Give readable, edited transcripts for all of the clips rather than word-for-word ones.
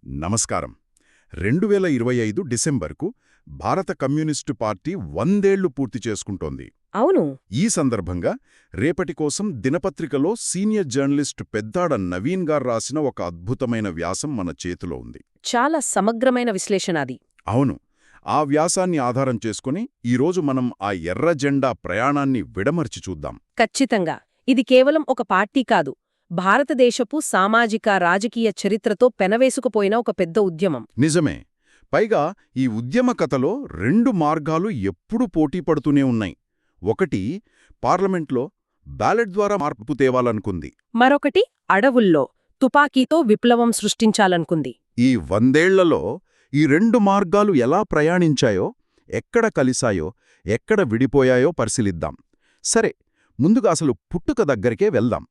నమస్కారం. 2025 డిసెంబర్కు భారత communist party 100 ఏళ్లు పూర్తి చేసుకుంటోంది. అవును. ఈ సందర్భంగా రేపటి కోసం దినపత్రికలో సీనియర్ జర్నలిస్టు పెద్దాడ నవీన్ గారు రాసిన ఒక అద్భుతమైన వ్యాసం మన చేతిలో ఉంది. చాలా సమగ్రమైన విశ్లేషణ అది. అవును. ఆ వ్యాసాన్ని ఆధారం చేసుకుని ఈరోజు మనం ఆ ఎర్ర జెండా ప్రయాణాన్ని విడమర్చి చూద్దాం. ఖచ్చితంగా. ఇది కేవలం ఒక పార్టీ కాదు, భారతదేశపు సామాజిక రాజకీయ చరిత్రతో పెనవేసుకుపోయిన ఒక పెద్ద ఉద్యమం. నిజమే. పైగా ఈ ఉద్యమ కథలో 2 మార్గాలు ఎప్పుడూ పోటీ పడుతూనే ఉన్నాయి. ఒకటి పార్లమెంట్లో బ్యాలెట్ ద్వారా మార్పు తేవాలనుకుంది. మరొకటి అడవుల్లో తుపాకీతో విప్లవం సృష్టించాలనుకుంది. ఈ 100 ఏళ్లలో ఈ 2 మార్గాలు ఎలా ప్రయాణించాయో, ఎక్కడ కలిశాయో, ఎక్కడ విడిపోయాయో పరిశీలిద్దాం. సరే, ముందుగా అసలు పుట్టుక దగ్గరికే వెళ్దాం.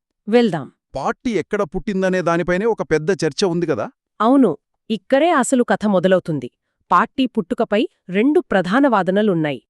పార్టీ ఎక్కడ పుట్టిందనే దానిపైనే ఒక పెద్ద చర్చ ఉంది కదా. అవును, ఇక్కడే అసలు కథ మొదలవుతుంది. పార్టీ పుట్టుకపై 2 ప్రధాన వాదనలున్నాయి.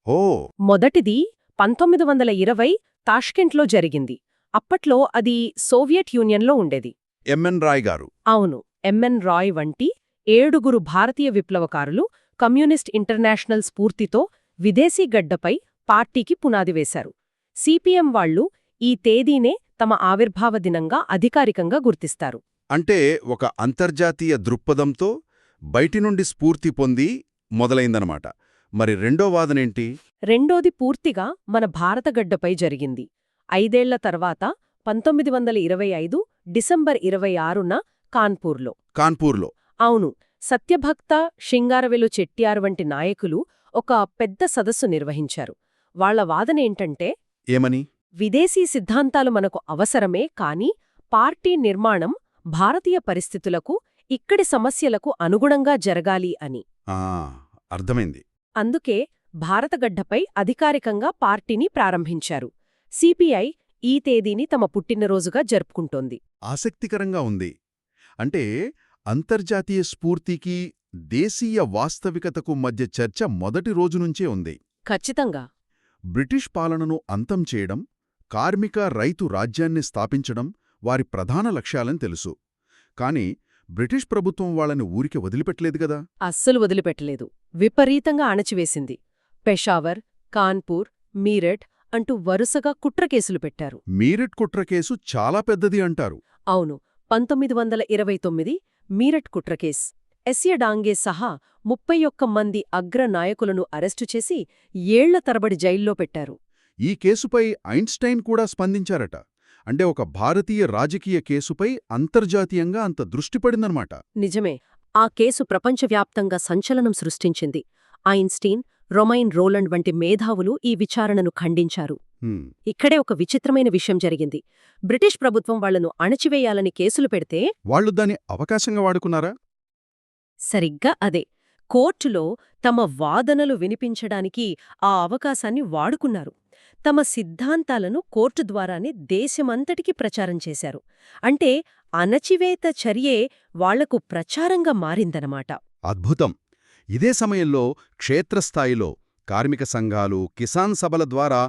మొదటిది 1920 తాష్కెంట్లో జరిగింది. అప్పట్లో అది సోవియట్ యూనియన్లో ఉండేది. ఎంఎన్ రాయ్ గారు. అవును, ఎంఎన్ రాయ్ వంటి 7 భారతీయ విప్లవకారులు కమ్యూనిస్ట్ ఇంటర్నేషనల్ స్ఫూర్తితో విదేశీ గడ్డపై పార్టీకి పునాది వేశారు. సిపిఎం వాళ్లు ఈ తేదీనే తమ ఆవిర్భావ దినంగా అధికారికంగా గుర్తిస్తారు. అంటే ఒక అంతర్జాతీయ దృక్పథంతో బయటి నుండి స్ఫూర్తి పొంది మొదలైందనమాట. మరి రెండో వాదనేంటి? రెండోది పూర్తిగా మన భారతగడ్డపై జరిగింది. 5 ఏళ్ల తర్వాత 1925 డిసెంబర్ 26న కాన్పూర్లో. అవును, సత్యభక్త షింగారవెలు చెట్టియార్ వంటి నాయకులు ఒక పెద్ద సదస్సు నిర్వహించారు. వాళ్ల వాదనేంటంటే, ఏమని? విదేశీ సిద్ధాంతాలు మనకు అవసరమే, కాని పార్టీ నిర్మాణం భారతీయ పరిస్థితులకు, ఇక్కడి సమస్యలకు అనుగుణంగా జరగాలి అని. అర్థమైంది. అందుకే భారతగడ్డపై అధికారికంగా పార్టీని ప్రారంభించారు. సిపిఐ ఈ తేదీని తమ పుట్టినరోజుగా జరుపుకుంటోంది. ఆసక్తికరంగా ఉంది. అంటే అంతర్జాతీయ స్ఫూర్తికి, దేశీయ వాస్తవికతకు మధ్య చర్చ మొదటి రోజునుంచే ఉంది. ఖచ్చితంగా. బ్రిటిష్ పాలనను అంతం చేయడం, కార్మిక రైతు రాజ్యాన్ని స్థాపించడం వారి ప్రధాన లక్ష్యాలని తెలుసు. కాని బ్రిటిష్ ప్రభుత్వం వాళ్ళని ఊరికి వదిలిపెట్టలేదు గదా. అస్సలు వదిలిపెట్టలేదు. విపరీతంగా అణచివేసింది. పెషావర్, కాన్పూర్, మీరట్ అంటూ వరుసగా కుట్రకేసులు పెట్టారు. మీరట్ కుట్రకేసు చాలా పెద్దది అంటారు. అవును, 1929 మీరట్ కుట్రకేస్. ఎస్య డాంగే సహా 31 మంది అగ్ర నాయకులను అరెస్టు చేసి ఏళ్ల తరబడి జైల్లో పెట్టారు. ఈ కేసుపై ఐన్స్టైన్ కూడా స్పందించారట. అంటే ఒక భారతీయ రాజకీయ కేసుపై అంతర్జాతీయంగా అంత దృష్టిపడిందన్నమాట. నిజమే. ఆ కేసు ప్రపంచవ్యాప్తంగా సంచలనం సృష్టించింది. ఐన్స్టీన్, రొమైన్ రోలండ్ వంటి మేధావులు ఈ విచారణను ఖండించారు. ఇక్కడే ఒక విచిత్రమైన విషయం జరిగింది. బ్రిటిష్ ప్రభుత్వం వాళ్లను అణచివేయాలని కేసులు పెడితే వాళ్లు దాన్ని అవకాశంగా వాడుకున్నారా? సరిగ్గా అదే. కోర్టులో తమ వాదనలు వినిపించడానికి ఆ అవకాశాన్ని వాడుకున్నారు. తమ సిద్ధాంతాలను కోర్టు ద్వారానే దేశమంతటికీ ప్రచారం చేశారు. అంటే అణచివేత చర్యే వాళ్లకు ప్రచారంగా మారిందనమాట. అద్భుతం. ఇదే సమయంలో క్షేత్రస్థాయిలో కార్మిక సంఘాలు, కిసాన్ సభల ద్వారా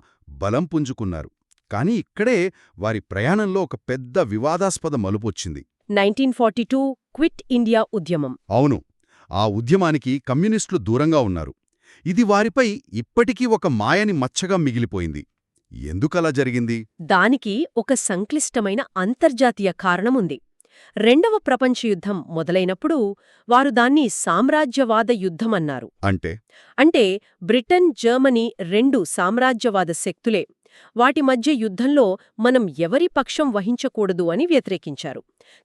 బలం పుంజుకున్నారు. కాని ఇక్కడే వారి ప్రయాణంలో ఒక పెద్ద వివాదాస్పద మలుపొచ్చింది. 1942 క్విట్ ఇండియా ఉద్యమం. అవును, ఆ ఉద్యమానికి కమ్యూనిస్టులు దూరంగా ఉన్నారు. ఇది వారిపై ఇప్పటికీ ఒక మాయని మచ్చగా మిగిలిపోయింది. ఎందుకలా జరిగింది? దానికి ఒక సంక్లిష్టమైన అంతర్జాతీయ కారణముంది. 2వ ప్రపంచ యుద్ధం మొదలైనప్పుడు వారు దాన్ని సామ్రాజ్యవాద యుద్ధమన్నారు. అంటే బ్రిటన్, జర్మనీ 2 సామ్రాజ్యవాద శక్తులే. వాటి మధ్య యుద్ధంలో మనం ఎవరి పక్షం వహించకూడదు అని వ్యతిరేకించారు.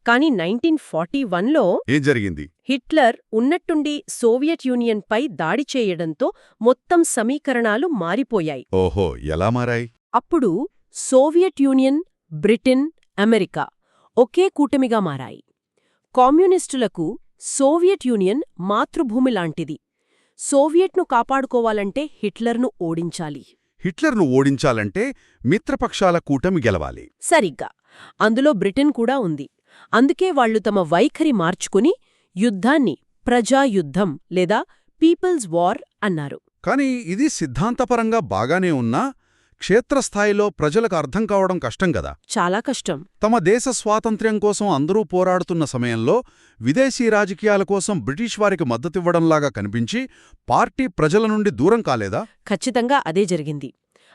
కాని 1941లో ఏం జరిగింది? హిట్లర్ ఉన్నట్టుండి సోవియట్ యూనియన్పై దాడి చేయడంతో మొత్తం సమీకరణాలు మారిపోయాయి. ఓహో, ఎలా మారాయి? అప్పుడు సోవియట్ యూనియన్, బ్రిటన్, అమెరికా ఒకే కూటమిగా మారాయి. కమ్యూనిస్టులకు సోవియట్ యూనియన్ మాతృభూమి లాంటిది. సోవియట్ను కాపాడుకోవాలంటే హిట్లర్ను ఓడించాలంటే మిత్రపక్షాల కూటమి గెలవాలి. సరిగ్గా. అందులో బ్రిటన్ కూడా ఉంది. అందుకే వాళ్లు తమ వైఖరి మార్చుకుని యుద్ధాన్ని ప్రజాయుద్ధం లేదా పీపుల్స్ వార్ అన్నారు. కాని ఇది సిద్ధాంతపరంగా బాగానే ఉన్నా క్షేత్రస్థాయిలో ప్రజలకు అర్థం కావడం కష్టం కదా. చాలా కష్టం. తమ దేశ స్వాతంత్ర్యం కోసం అందరూ పోరాడుతున్న సమయంలో విదేశీ రాజకీయాల కోసం బ్రిటిష్ వారికి మద్దతివ్వడంలాగా కనిపించి పార్టీ ప్రజల నుండి దూరం కాలేదా? ఖచ్చితంగా అదే జరిగింది.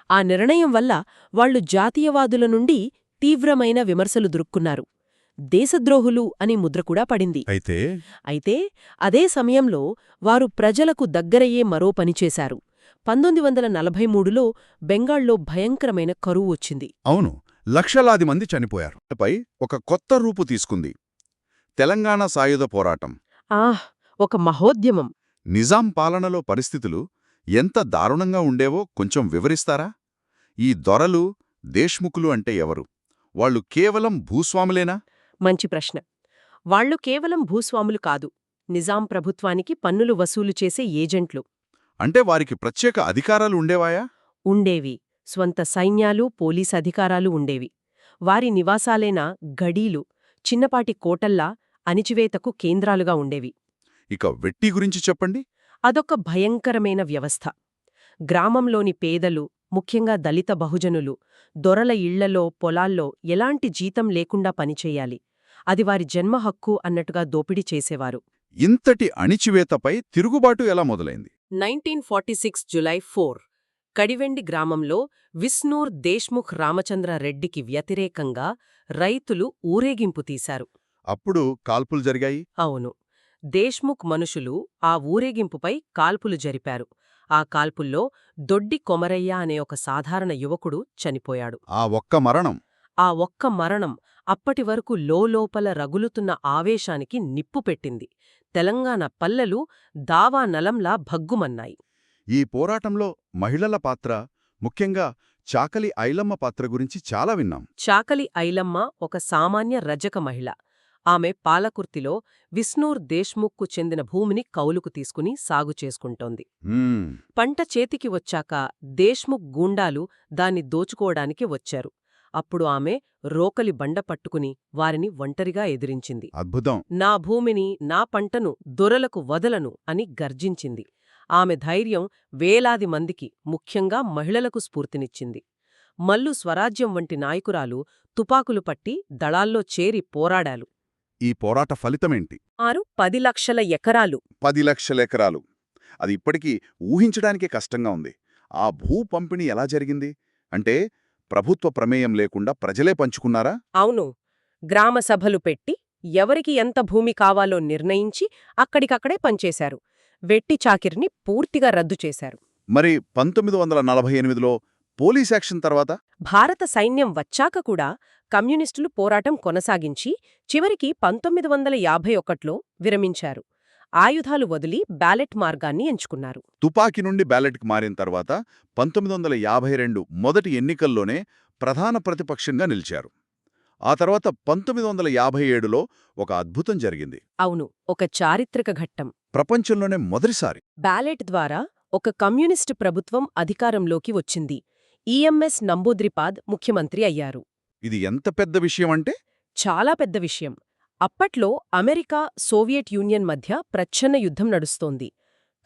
ఆ నిర్ణయం వల్ల వాళ్లు జాతీయవాదుల నుండి తీవ్రమైన విమర్శలు దురుక్కున్నారు. దేశద్రోహులు అని ముద్ర కూడా పడింది. అయితే అదే సమయంలో వారు ప్రజలకు దగ్గరయ్యే మరో పనిచేశారు. 1943లో బెంగాల్లో భయంకరమైన కరువు వచ్చింది. అవును, లక్షలాది మంది చనిపోయారు. పై ఒక కొత్త రూపు తీసుకుంది తెలంగాణ సాయుధ పోరాటం. ఒక మహోద్యమం. నిజాం పాలనలో పరిస్థితులు ఎంత దారుణంగా ఉండేవో కొంచెం వివరిస్తారా? ఈ దొరలు, దేశ్ముఖులు అంటే ఎవరు? వాళ్ళు కేవలం భూస్వాములేనా? మంచి ప్రశ్న. వాళ్లు కేవలం భూస్వాములు కాదు, నిజాం ప్రభుత్వానికి పన్నులు వసూలు చేసే ఏజెంట్లు. అంటే వారికి ప్రత్యేక అధికారాలు ఉండేవాయా? ఉండేవి. స్వంత సైన్యాలు, పోలీస్ అధికారాలు ఉండేవి. వారి నివాసాలైన గడీలు చిన్నపాటి కోటల్లా అణిచివేతకు కేంద్రాలుగా ఉండేవి. ఇక వెట్టి గురించి చెప్పండి. అదొక భయంకరమైన వ్యవస్థ. గ్రామంలోని పేదలు, ముఖ్యంగా దళిత బహుజనులు, దొరల ఇళ్లలో, పొలాల్లో ఎలాంటి జీతం లేకుండా పనిచేయాలి. అది వారి జన్మ హక్కు అన్నట్టుగా దోపిడీ చేసేవారు. ఇంతటి అణిచివేతపై తిరుగుబాటు ఎలా మొదలైంది? 1946 జులై 4 కడివెండి గ్రామంలో విస్నూర్ దేశ్ముఖ్ రామచంద్ర రెడ్డికి వ్యతిరేకంగా రైతులు ఊరేగింపు తీశారు. అప్పుడు కాల్పులు జరిగాయి? అవును. దేశ్ముఖ్ మనుషులు ఆ ఊరేగింపుపై కాల్పులు జరిపారు. ఆ కాల్పుల్లో దొడ్డి కొమరయ్య అనే ఒక సాధారణ యువకుడు చనిపోయాడు. ఆ ఒక్క మరణం అప్పటివరకు లోలోపల రగులుతున్న ఆవేశానికి నిప్పు పెట్టింది. తెలంగాణ పల్లెలు దావా నలంలా భగ్గుమన్నాయి. ఈ పోరాటంలో మహిళల పాత్ర, ముఖ్యంగా చాకలి ఐలమ్మ పాత్ర గురించి చాలా విన్నాం. చాకలి ఐలమ్మ ఒక సామాన్య రజక మహిళ. ఆమె పాలకుర్తిలో విస్నూర్ దేశ్ముఖ్కు చెందిన భూమిని కౌలుకు తీసుకుని సాగు చేసుకుంటోంది. పంట చేతికి వచ్చాక దేశ్ముఖ్ గూండాలు దాన్ని దోచుకోవడానికి వచ్చారు. అప్పుడు ఆమె రోకలి బండ పట్టుకుని వారిని ఒంటరిగా ఎదిరించింది. అద్భుతం. నా భూమిని, నా పంటను దొరలకు వదలను అని గర్జించింది. ఆమె ధైర్యం వేలాది మందికి, ముఖ్యంగా మహిళలకు స్ఫూర్తినిచ్చింది. మల్లు స్వరాజ్యం వంటి నాయకురాలు తుపాకులు పట్టి దళాల్లో చేరి పోరాడాలు. ఈ పోరాట ఫలితమేంటి? 10 లక్షల ఎకరాలు. 10 లక్షల ఎకరాలు. అది ఇప్పటికీ ఊహించడానికే కష్టంగా ఉంది. ఆ భూ పంపిణీ ఎలా జరిగింది? అంటే ప్రభుత్వ ప్రమేయం లేకుండా ప్రజలే పంచుకున్నారా? అవును. గ్రామ సభలు పెట్టి ఎవరికి ఎంత భూమి కావాలో నిర్ణయించి అక్కడికక్కడే పంచేశారు. వెట్టి చాకిరిని పూర్తిగా రద్దు చేశారు. మరి 1948లో పోలీస్ యాక్షన్ తర్వాత? భారత సైన్యం వచ్చాక కూడా కమ్యూనిస్టులు పోరాటం కొనసాగించి చివరికి 1951లో విరమించారు. ఆయుధాలు వదిలి బ్యాలెట్ మార్గాన్ని ఎంచుకున్నారు. తుపాకీ నుండి బ్యాలెట్కి మారిన తర్వాత 1952 మొదటి ఎన్నికల్లోనే ప్రధాన ప్రతిపక్షంగా నిలిచారు. ఆ తర్వాత 1957లో ఒక అద్భుతం జరిగింది. అవును, ఒక చారిత్రక ఘట్టం. ప్రపంచంలోనే మొదటిసారి బ్యాలెట్ ద్వారా ఒక కమ్యూనిస్టు ప్రభుత్వం అధికారంలోకి వచ్చింది. ఈఎంఎస్ నంబూద్రిపాద్ ముఖ్యమంత్రి అయ్యారు. ఇది ఎంత పెద్ద విషయం అంటే? చాలా పెద్ద విషయం. అప్పట్లో అమెరికా, సోవియట్ యూనియన్ మధ్య ప్రచ్ఛన్న యుద్ధం నడుస్తోంది.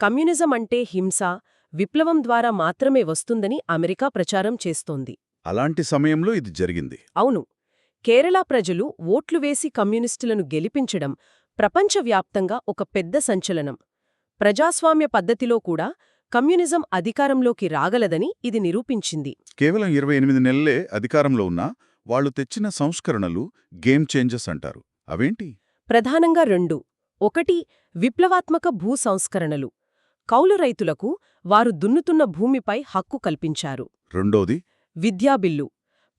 కమ్యూనిజం అంటే హింస, విప్లవం ద్వారా మాత్రమే వస్తుందని అమెరికా ప్రచారం చేస్తోంది. అలాంటి సమయంలో ఇది జరిగింది. అవును. కేరళ ప్రజలు ఓట్లు వేసి కమ్యూనిస్టులను గెలిపించడం ప్రపంచవ్యాప్తంగా ఒక పెద్ద సంచలనం. ప్రజాస్వామ్య పద్ధతిలో కూడా కమ్యూనిజం అధికారంలోకి రాగలదని ఇది నిరూపించింది. కేవలం 28 నెలలే అధికారంలో ఉన్నా వాళ్లు తెచ్చిన సంస్కరణలు గేమ్ చేంజర్స్ అంటారు. అవేంటి? ప్రధానంగా 2. 1 విప్లవాత్మక భూ సంస్కరణలు. కౌలు రైతులకు వారు దున్నుతున్న భూమిపై హక్కు కల్పించారు. 2 విద్యాబిల్లు.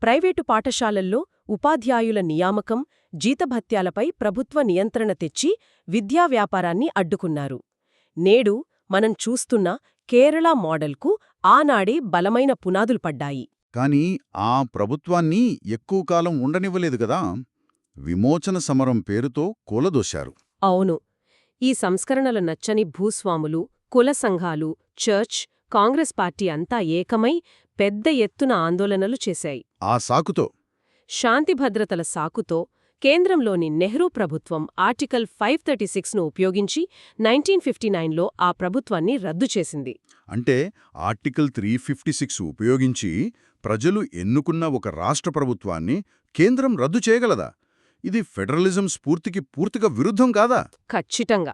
ప్రైవేటు పాఠశాలల్లో ఉపాధ్యాయుల నియామకం, జీతభత్యాలపై ప్రభుత్వ నియంత్రణ తెచ్చి విద్యా వ్యాపారాన్ని అడ్డుకున్నారు. నేడు మనం చూస్తున్న కేరళ మోడల్కు ఆనాడే బలమైన పునాదులు పడ్డాయి. కాని ఆ ప్రభుత్వాన్ని ఎక్కువ కాలం ఉండనివ్వలేదు కదా. విమోచన సమరం పేరుతో కూలదోశారు. అవును. ఈ సంస్కరణలు నచ్చని భూస్వాములు, కుల సంఘాలు, చర్చ్, కాంగ్రెస్ పార్టీ అంతా ఏకమై పెద్ద ఎత్తున ఆందోళనలు చేశాయి. ఆ సాకుతో, శాంతిభద్రతల సాకుతో కేంద్రంలోని నెహ్రూ ప్రభుత్వం ఆర్టికల్ 536ను ఉపయోగించి 1959లో ఆ ప్రభుత్వాన్ని రద్దు చేసింది. అంటే ఆర్టికల్ 356 ఉపయోగించి ప్రజలు ఎన్నుకున్న ఒక రాష్ట్ర ప్రభుత్వాన్ని కేంద్రం రద్దు చేయగలదా? ఇది ఫెడరలిజం స్ఫూర్తికి పూర్తిగా విరుద్ధం కాదా? ఖచ్చితంగా.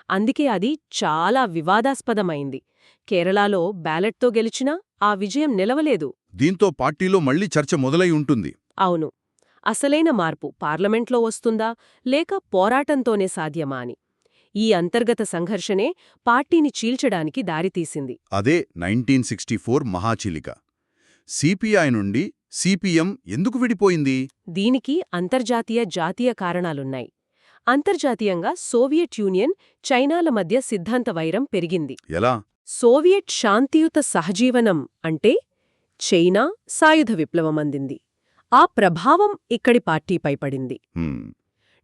అందుకే అది చాలా వివాదాస్పదమైంది. కేరళలో బ్యాలెట్తో గెలిచినా ఆ విజయం నిలవలేదు. దీంతో పార్టీలో మళ్లీ చర్చ మొదలై ఉంటుంది. అవును. అసలైన మార్పు పార్లమెంట్లో వస్తుందా లేక పోరాటంతోనే సాధ్యమా అని. ఈ అంతర్గత సంఘర్షణే పార్టీని చీల్చడానికి దారితీసింది. అదే 1964 మహాచీలిక. సిపిఐ నుండి సిపిఎం ఎందుకు విడిపోయింది? దీనికి అంతర్జాతీయ జాతీయ కారణాలున్నాయి. అంతర్జాతీయంగా సోవియట్ యూనియన్, చైనాల మధ్య సిద్ధాంత వైరం పెరిగింది. ఎలా? సోవియట్ శాంతియుత సహజీవనం అంటే చైనా సాయుధ విప్లవం అందింది. ఆ ప్రభావం ఇక్కడి పార్టీపై పడింది.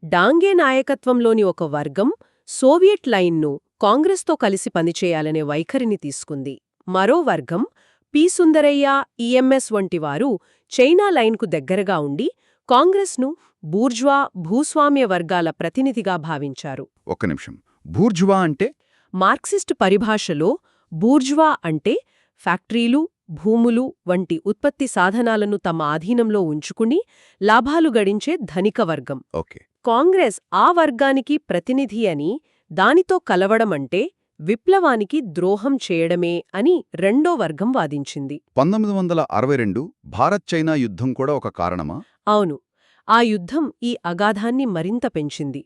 డాంగే నాయకత్వంలోని ఒక వర్గం సోవియట్ లైన్ను కాంగ్రెస్తో కలిసి పనిచేయాలనే వైఖరిని తీసుకుంది. మరో వర్గం పి. సుందరయ్య, ఈఎంఎస్ వంటివారు చైనా లైన్కు దగ్గరగా ఉండి కాంగ్రెస్ను బూర్జ్వా, భూస్వామ్య వర్గాల ప్రతినిధిగా భావించారు. ఒక్క నిమిషం. బూర్జువా అంటే? మార్క్సిస్టు పరిభాషలో బూర్జ్వా అంటే ఫ్యాక్టరీలు, భూములు వంటి ఉత్పత్తి సాధనాలను తమ ఆధీనంలో ఉంచుకుని లాభాలు గడించే ధనిక వర్గం. ఓకే. కాంగ్రెస్ ఆ వర్గానికి ప్రతినిధి అని, దానితో కలవడమంటే విప్లవానికి ద్రోహం చేయడమే అని రెండో వర్గం వాదించింది. 1962 భారత్-చైనా యుద్ధం కూడా ఒక కారణమా? అవును. ఆ యుద్ధం ఈ అగాధాన్ని మరింత పెంచింది.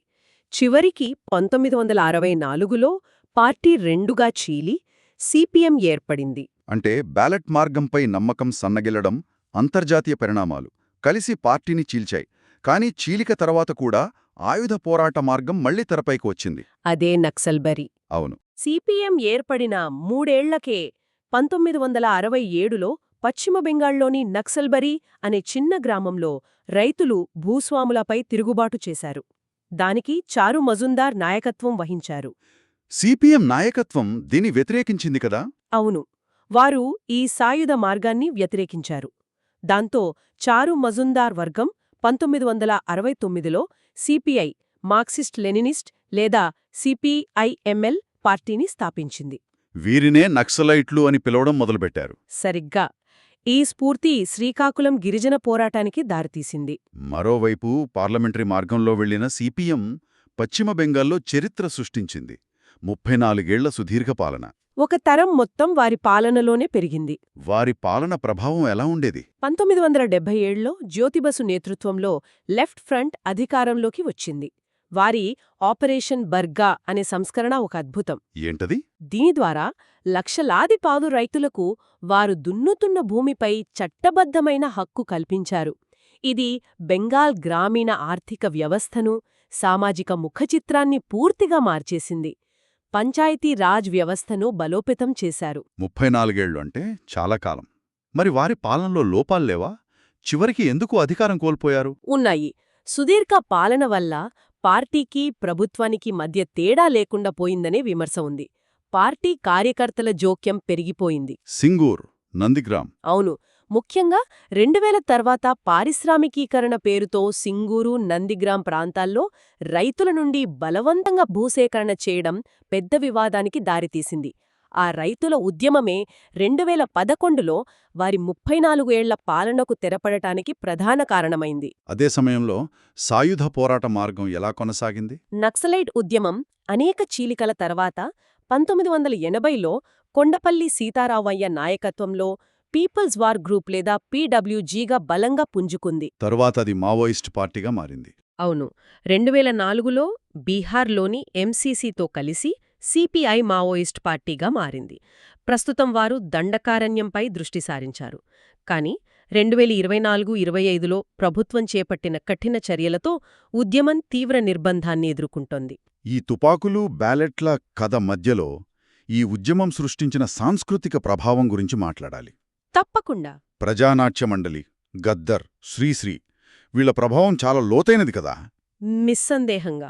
చివరికి 1964లో పార్టీ రెండుగా చీలి సిపిఎం ఏర్పడింది. అంటే బ్యాలెట్ మార్గంపై నమ్మకం సన్నగిల్లడం, అంతర్జాతీయ పరిణామాలు కలిసి పార్టీని చీల్చాయి. కానీ చీలిక తర్వాత కూడా ఆయుధ పోరాట మార్గం మళ్లీ తెరపైకి వచ్చింది. అదే నక్సల్బరీ. అవును. సిపిఎం ఏర్పడిన 3 ఏళ్లకే 1967లో పశ్చిమ బెంగాల్లోని నక్సల్బరీ అనే చిన్న గ్రామంలో రైతులు భూస్వాములపై తిరుగుబాటు చేశారు. దానికి చారు మజుందార్ నాయకత్వం వహించారు. సిపిఎం నాయకత్వం దీన్ని వ్యతిరేకించింది కదా? అవును. వారు ఈ సాయుధ మార్గాన్ని వ్యతిరేకించారు. దాంతో చారు మజుందార్ వర్గం 1969లో సిపిఐ, మార్క్సిస్ట్ లెనినిస్ట్ లేదా సిపిఐఎంఎల్ పార్టీని స్థాపించింది. వీరినే నక్సలైట్లు అని పిలవడం మొదలుపెట్టారు. సరిగ్గా. ఈ స్ఫూర్తి శ్రీకాకుళం గిరిజన పోరాటానికి దారితీసింది. మరోవైపు పార్లమెంటరీ మార్గంలో వెళ్లిన సిపిఎం పశ్చిమ బెంగాల్లో చరిత్ర సృష్టించింది. 34 ఏళ్ల సుదీర్ఘ పాలన. ఒక తరం మొత్తం వారి పాలనలోనే పెరిగింది. వారి పాలన ప్రభావం ఎలా ఉండేది? 1977లో జ్యోతిబసు నేతృత్వంలో లెఫ్ట్ ఫ్రంట్ అధికారంలోకి వచ్చింది. వారి ఆపరేషన్ బర్గా అనే సంస్కరణ ఒక అద్భుతం. ఏంటది? దీని ద్వారా లక్షలాది పాదు రైతులకు వారు దున్నుతున్న భూమిపై చట్టబద్ధమైన హక్కు కల్పించారు. ఇది బెంగాల్ గ్రామీణ ఆర్థిక వ్యవస్థను, సామాజిక ముఖచిత్రాన్ని పూర్తిగా మార్చేసింది. పంచాయతీ రాజ్ వ్యవస్థను బలోపేతం చేశారు. 34 ఏళ్లు అంటే చాలా కాలం. మరి వారి పాలనలో లోపాల్లేవా? చివరికి ఎందుకు అధికారం కోల్పోయారు? ఉన్నాయి. సుదీర్ఘ పాలన వల్ల పార్టీకి, ప్రభుత్వానికి మధ్య తేడా లేకుండా పోయిందనే విమర్శ ఉంది. పార్టీ కార్యకర్తల జోక్యం పెరిగిపోయింది. సింగూర్, నందిగ్రామ్. అవును. ముఖ్యంగా 2000 తర్వాత పారిశ్రామికీకరణ పేరుతో సింగూరు, నందిగ్రామ్ ప్రాంతాల్లో రైతుల నుండి బలవంతంగా భూసేకరణ చేయడం పెద్ద వివాదానికి దారితీసింది. ఆ రైతుల ఉద్యమమే 2011లో వారి 34 ఏళ్ల పాలనకు తెరపడటానికి ప్రధాన కారణమైంది. అదే సమయంలో సాయుధ పోరాట మార్గం ఎలా కొనసాగింది? నక్సలైట్ ఉద్యమం అనేక చీలికల తర్వాత 1980లో కొండపల్లి సీతారామయ్య నాయకత్వంలో పీపుల్స్ వార్ గ్రూప్ లేదా పీడబ్ల్యూజీగా బలంగా పుంజుకుంది. తరువాత అది మావోయిస్ట్ పార్టీగా మారింది. అవును. 2004లో బీహార్లోని ఎంసీసీతో కలిసి సిపిఐ మావోయిస్ట్ పార్టీగా మారింది. ప్రస్తుతం వారు దండకారణ్యంపై దృష్టి సారించారు. కాని 2024-25లో ప్రభుత్వం చేపట్టిన కఠిన చర్యలతో ఉద్యమం తీవ్ర నిర్బంధాన్ని ఎదుర్కొంటోంది. ఈ తుపాకులు, బ్యాలెట్ల కథ మధ్యలో ఈ ఉద్యమం సృష్టించిన సాంస్కృతిక ప్రభావం గురించి మాట్లాడాలి. తప్పకుండా. ప్రజానాట్య మండలి, గద్దర్, శ్రీశ్రీ వీళ్ల ప్రభావం చాలా లోతైనది కదా? నిస్సందేహంగా.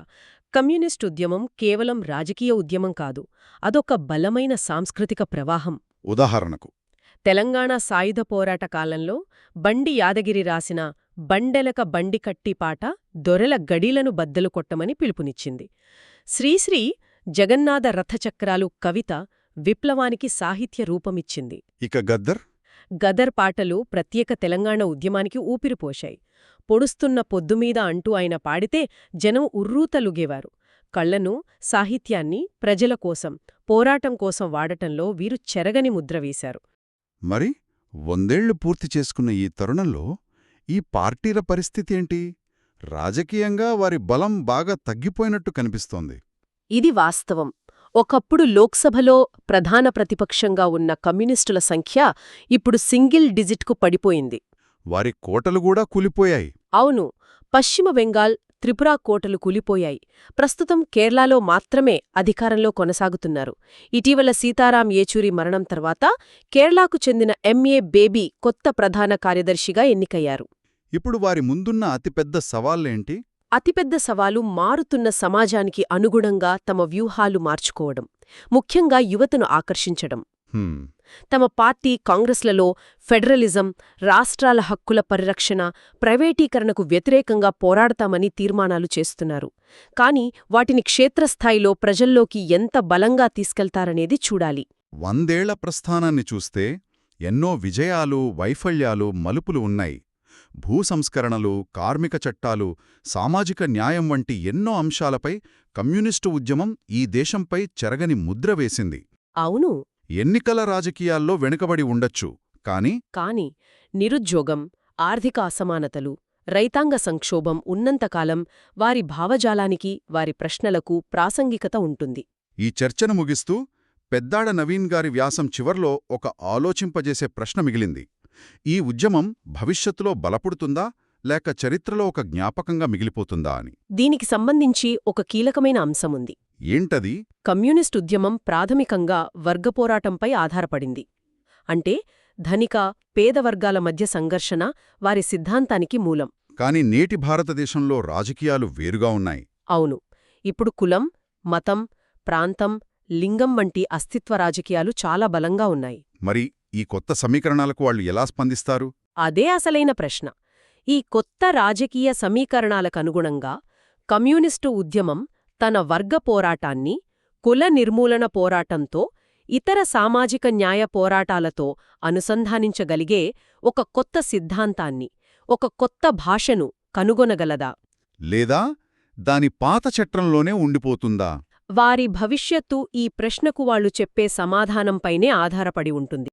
కమ్యూనిస్టు ఉద్యమం కేవలం రాజకీయ ఉద్యమం కాదు, అదొక బలమైన సాంస్కృతిక ప్రవాహం. ఉదాహరణకు తెలంగాణ సాయుధ పోరాట కాలంలో బండి యాదగిరి రాసిన బండెలక బండి కట్టిపాట దొరెల గడీలను బద్దలు కొట్టమని పిలుపునిచ్చింది. శ్రీశ్రీ జగన్నాథ రథచక్రాలు కవిత విప్లవానికి సాహిత్య రూపమిచ్చింది. ఇక గద్దర్? గదర్ పాటలు ప్రత్యేక తెలంగాణ ఉద్యమానికి ఊపిరిపోశాయి. పొడుస్తున్న పొద్దుమీద అంటూ ఆయన పాడితే జనం ఉర్రూతలుగేవారు. కళ్లను, సాహిత్యాన్ని ప్రజల కోసం, పోరాటం కోసం వాడటంలో వీరు చెరగని ముద్ర వేశారు. మరి 100 ఏళ్లు పూర్తి చేసుకున్న ఈ తరుణంలో ఈ పార్టీల పరిస్థితేంటి? రాజకీయంగా వారి బలం బాగా తగ్గిపోయినట్టు కనిపిస్తోంది. ఇది వాస్తవం. ఒకప్పుడు లోక్సభలో ప్రధాన ప్రతిపక్షంగా ఉన్న కమ్యూనిస్టుల సంఖ్య ఇప్పుడు సింగిల్ డిజిట్కు పడిపోయింది. వారి కోటలు కూడా కూలిపోయాయి. అవును, పశ్చిమ బెంగాల్, త్రిపుర కోటలు కూలిపోయాయి. ప్రస్తుతం కేరళలో మాత్రమే అధికారంలో కొనసాగుతున్నారు. ఇటీవల సీతారాం ఏచూరి మరణం తర్వాత కేరళకు చెందిన ఎంఏ బేబీ కొత్త ప్రధాన కార్యదర్శిగా ఎన్నికయ్యారు. ఇప్పుడు వారి ముందున్న అతిపెద్ద సవాళ్లేంటి? అతిపెద్ద సవాలు మారుతున్న సమాజానికి అనుగుణంగా తమ వ్యూహాలు మార్చుకోవడం, ముఖ్యంగా యువతను ఆకర్షించడం. తమ పార్టీ కాంగ్రెస్లలో ఫెడరలిజం, రాష్ట్రాల హక్కుల పరిరక్షణ, ప్రైవేటీకరణకు వ్యతిరేకంగా పోరాడతామని తీర్మానాలు చేస్తున్నారు. కాని వాటిని క్షేత్రస్థాయిలో ప్రజల్లోకి ఎంత బలంగా తీసుకెళ్తారనేది చూడాలి. 100 ఏళ్ల ప్రస్థానాన్ని చూస్తే ఎన్నో విజయాలు, వైఫల్యాలు, మలుపులు ఉన్నాయి. భూ సంస్కరణలు, కార్మిక చట్టాలు, సామాజిక న్యాయం వంటి ఎన్నో అంశాలపై కమ్యూనిస్టు ఉద్యమం ఈ దేశంపై చెరగని ముద్ర వేసింది. అవును. ఎన్నికల రాజకీయాల్లో వెనుకబడి ఉండొచ్చు, కాని నిరుద్యోగం, ఆర్థిక అసమానతలు, రైతాంగ సంక్షోభం ఉన్నంతకాలం వారి భావజాలానికి, వారి ప్రశ్నలకు ప్రాసంగికత ఉంటుంది. ఈ చర్చను ముగిస్తూ పెద్దాడ నవీన్ గారి వ్యాసం చివర్లో ఒక ఆలోచింపజేసే ప్రశ్న మిగిలింది. ఈ ఉద్యమం భవిష్యత్తులో బలపడుతుందా, లేక చరిత్రలో ఒక జ్ఞాపకంగా మిగిలిపోతుందా అని. దీనికి సంబంధించి ఒక కీలకమైన అంశముంది. ఏంటది? కమ్యూనిస్ట్ ఉద్యమం ప్రాథమికంగా వర్గపోరాటంపై ఆధారపడింది. అంటే ధనిక, పేద వర్గాల మధ్య సంఘర్షణ వారి సిద్ధాంతానికి మూలం. కాని నేటి భారతదేశంలో రాజకీయాలు వేరుగా ఉన్నాయి. అవును. ఇప్పుడు కులం, మతం, ప్రాంతం, లింగం వంటి అస్తిత్వ రాజకీయాలు చాలా బలంగా ఉన్నాయి. మరి ఈ కొత్త సమీకరణాలకు వాళ్ళు ఎలా స్పందిస్తారు? అదే అసలైన ప్రశ్న. ఈ కొత్త రాజకీయ సమీకరణాలకనుగుణంగా కమ్యూనిస్టు ఉద్యమం తన వర్గ పోరాటాన్ని, కుల నిర్మూలన పోరాటంతో, ఇతర సామాజిక న్యాయ పోరాటాలతో అనుసంధానించగలిగే ఒక కొత్త సిద్ధాంతాన్ని, ఒక కొత్త భాషను కనుగొనగలదా? లేదా దాని పాత చట్రంలోనే ఉండిపోతుందా? వారి భవిష్యత్తు ఈ ప్రశ్నకు వాళ్లు చెప్పే సమాధానంపైనే ఆధారపడి ఉంటుంది.